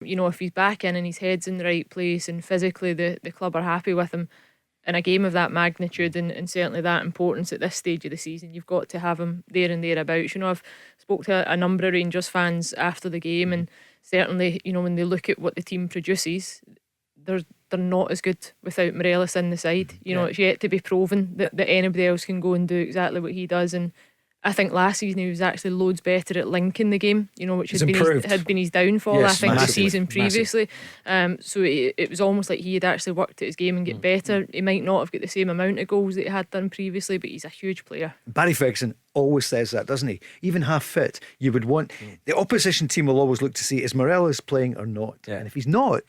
You know, if he's back in and his head's in the right place and physically the club are happy with him, in a game of that magnitude and certainly that importance at this stage of the season, you've got to have him there and thereabouts. You know, I've spoke to a number of Rangers fans after the game, and certainly, you know, when they look at what the team produces, they're not as good without Morelos in the side. You know, it's yet to be proven that anybody else can go and do exactly what he does. And I think last season he was actually loads better at linking the game, you know, which had been his downfall, I think, the season previously. So it was almost like he had actually worked at his game and get better. He might not have got the same amount of goals that he had done previously, but he's a huge player. Barry Ferguson always says that, doesn't he? Even half fit, you would want the opposition team will always look to see, is Morelos playing or not? And if he's not,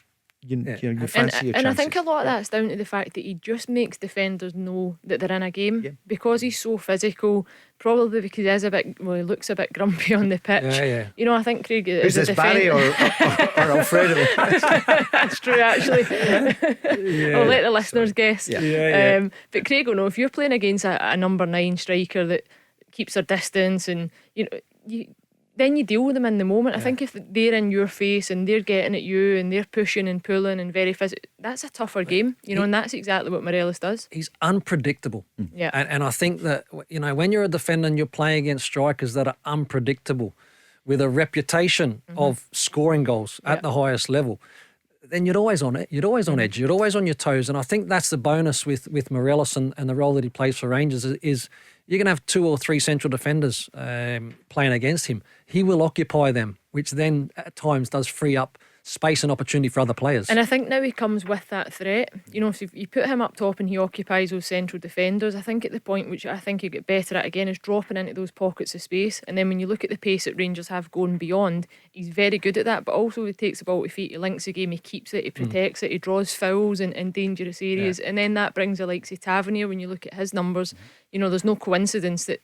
you fancy your chances. And I think a lot of that's down to the fact that he just makes defenders know that they're in a game, because he's so physical, probably because he is he looks a bit grumpy on the pitch. You know, I think Craig is this Barry or Alfredo? That's true, actually. I'll let the listeners guess. But Craig will know, if you're playing against a number 9 striker that keeps their distance, and you know, then you deal with them in the moment. I think if they're in your face and they're getting at you and they're pushing and pulling and very physical, that's a tougher game, you know, and that's exactly what Morelos does. He's unpredictable. And I think that, you know, when you're a defender and you're playing against strikers that are unpredictable with a reputation of scoring goals at the highest level, then you're always on it. You're always on edge. You're always on your toes. And I think that's the bonus with Morelos and the role that he plays for Rangers is you're going to have 2 or 3 central defenders playing against him. He will occupy them, which then at times does free up space and opportunity for other players. And I think now he comes with that threat. You know, if you put him up top and he occupies those central defenders, I think at the point which I think he'll get better at again is dropping into those pockets of space. And then when you look at the pace that Rangers have going beyond, he's very good at that, but also he takes the ball to feet, he links the game, he keeps it, he protects it, he draws fouls in dangerous areas, and then that brings the likes of Tavernier. When you look at his numbers, you know, there's no coincidence that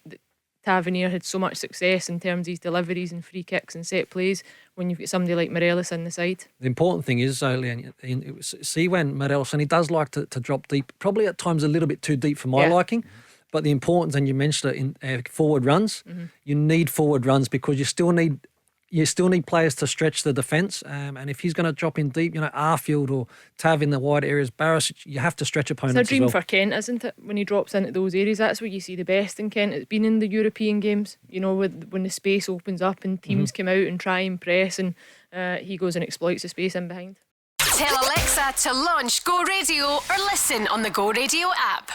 Tavernier had so much success in terms of his deliveries and free kicks and set plays when you've got somebody like Morelos in the side. The important thing is, Leanne, see when Morelos, and he does like to drop deep, probably at times a little bit too deep for my liking, but the importance, and you mentioned it, in forward runs, you need forward runs because you still need players to stretch the defence, and if he's going to drop in deep, you know, Arfield or Tav in the wide areas, Barisic, you have to stretch opponents. It's a dream as well. for Kent, isn't it? When he drops into those areas, that's where you see the best in Kent. It's been in the European games, you know, when the space opens up and teams come out and try and press, and he goes and exploits the space in behind. Tell Alexa to launch Go Radio or listen on the Go Radio app.